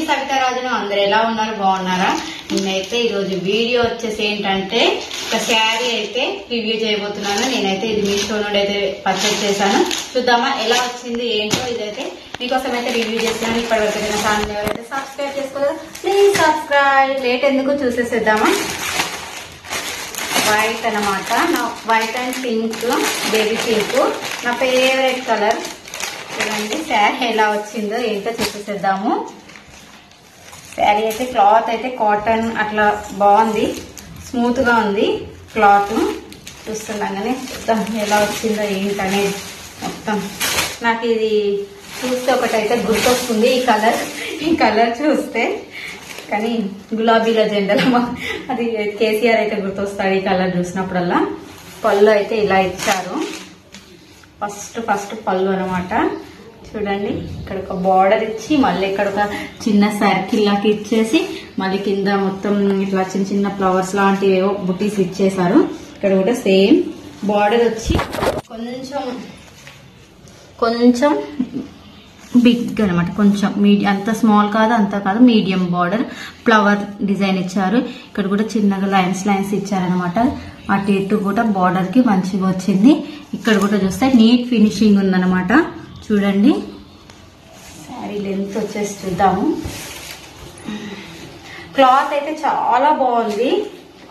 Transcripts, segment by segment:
సవితారాజును అందరు ఎలా ఉన్నారు బాగున్నారా నేనైతే ఈ రోజు వీడియో వచ్చేసి ఏంటంటే ఒక శారీ అయితే రివ్యూ చేయబోతున్నాను నేనైతే ఇది మీషో నుండి అయితే పర్చేస్ చేశాను చూద్దామా ఎలా వచ్చింది ఏంటో ఇదైతే మీకోసం అయితే రివ్యూ చేస్తున్నాను ఇప్పటివరకు నా ఛానల్ ఎవరైతే సబ్స్క్రైబ్ చేసుకోలేదో ప్లీజ్ సబ్స్క్రైబ్ లేట్ ఎందుకు చూసేసేద్దామా వైట్ అన్నమాట నా white and pink baby pink నా ఫేవరెట్ కలర్ చూడండి శారీ ఎలా వచ్చిందో ఏంటో చూసేద్దాము శారీ అయితే క్లాత్ అయితే కాటన్ అట్లా బాగుంది స్మూత్ గా ఉంది క్లాత్ చూస్తున్నాగానే చూద్దాం ఎలా వచ్చిందో ఏంటనేది మొత్తం నాకు ఇది చూస్తే ఒకటైతే గుర్తొస్తుంది ఈ కలర్ చూస్తే కానీ గులాబీల జెండల అది కేసీఆర్ అయితే గుర్తొస్తాడు ఈ కలర్ చూసినప్పుడల్లా పళ్ళు అయితే ఇలా ఇచ్చారు ఫస్ట్ పళ్ళు అనమాట చూడండి ఇక్కడ ఒక బార్డర్ ఇచ్చి మళ్ళీ ఇక్కడ ఒక చిన్న సర్కిల్ లాగా ఇచ్చేసి మళ్ళీ కింద మొత్తం ఇట్లా చిన్న చిన్న ఫ్లవర్స్ లాంటివి ఏవో బుటీస్ ఇచ్చేసారు ఇక్కడ కూడా సేమ్ బార్డర్ వచ్చి కొంచెం బిగ్ అనమాట కొంచెం మీడియం అంత స్మాల్ కాదు అంత కాదు మీడియం బార్డర్ ఫ్లవర్ డిజైన్ ఇచ్చారు ఇక్కడ కూడా చిన్నగా లైన్స్ ఇచ్చారనమాట అటు ఇటు కూడా బార్డర్ కి మంచిగా వచ్చింది ఇక్కడ కూడా చూస్తే నీట్ ఫినిషింగ్ ఉందన్నమాట చూడండి శారీ లెంత్ వచ్చేసి చూద్దాము క్లాత్ అయితే చాలా బాగుంది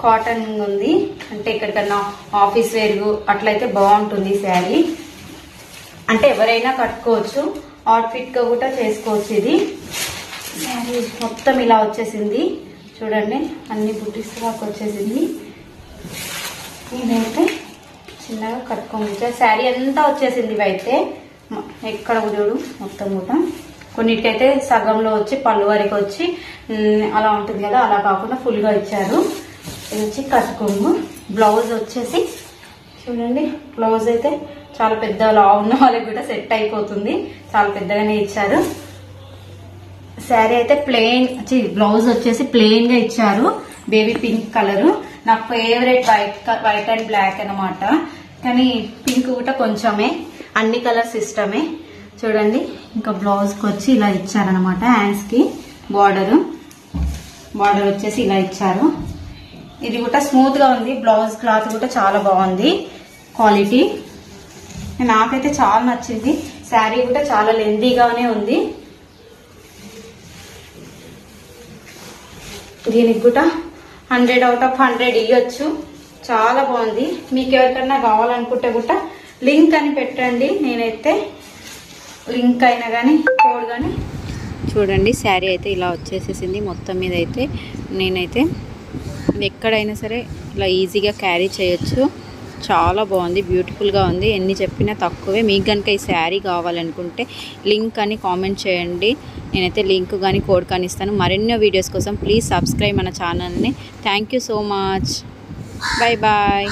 కాటన్ ఉంది అంటే ఎక్కడికన్నా ఆఫీస్ వేర్ అట్లయితే బాగుంటుంది శారీ అంటే ఎవరైనా కట్టుకోవచ్చు అవుట్ఫిట్ గా కూడా చేసుకోవచ్చు ఇది శారీ మొత్తం ఇలా వచ్చేసింది చూడండి అన్ని బుటీస్ లాగా వచ్చేసింది ఇదైతే చిన్నగా కట్టుకోవచ్చు శారీ అంతా వచ్చేసింది ఇవైతే ఎక్కడ చూడు మొత్తం కూడా కొన్నిటికైతే సగంలో వచ్చి పళ్ళు వరకు వచ్చి అలా ఉంటుంది కదా అలా కాకుండా ఫుల్ గా ఇచ్చారు ఇది వచ్చి కట్టుకోము బ్లౌజ్ వచ్చేసి చూడండి బ్లౌజ్ అయితే చాలా పెద్ద లా ఉన్న వాళ్ళకి కూడా సెట్ అయిపోతుంది చాలా పెద్దగానే ఇచ్చారు శారీ అయితే ప్లెయిన్ బ్లౌజ్ వచ్చేసి ప్లెయిన్ గా ఇచ్చారు బేబీ పింక్ కలర్ నాకు ఫేవరెట్ వైట్ అండ్ బ్లాక్ అనమాట కానీ పింక్ కూడా కొంచెమే అన్ని కలర్స్ ఇష్టమే చూడండి ఇంకా బ్లౌజ్ కి వచ్చి ఇలా ఇచ్చారనమాట హ్యాండ్స్ కి బార్డర్ వచ్చేసి ఇలా ఇచ్చారు ఇది కూడా స్మూత్ గా ఉంది బ్లౌజ్ క్లాత్ కూడా చాలా బాగుంది క్వాలిటీ నాకైతే చాలా నచ్చింది శారీ కూడా చాలా లెందీగానే ఉంది దీనికి కూడా 100 out of 100 ఇవ్వచ్చు చాలా బాగుంది మీకు ఎవరికన్నా కావాలనుకుంటే కూడా లింక్ అని పెట్టండి నేనైతే లింక్ అయినా కానీ కోడ్ కానీ చూడండి శారీ అయితే ఇలా వచ్చేసేసింది మొత్తం మీద అయితే నేనైతే ఎక్కడైనా సరే ఇలా ఈజీగా క్యారీ చేయొచ్చు చాలా బాగుంది బ్యూటిఫుల్గా ఉంది ఎన్ని చెప్పినా తక్కువే మీకు కనుక ఈ శారీ కావాలనుకుంటే లింక్ అని కామెంట్ చేయండి నేనైతే లింక్ కానీ కోడ్ కానీ ఇస్తాను మరెన్నో వీడియోస్ కోసం ప్లీజ్ సబ్స్క్రైబ్ మన ఛానల్ని thank you so much bye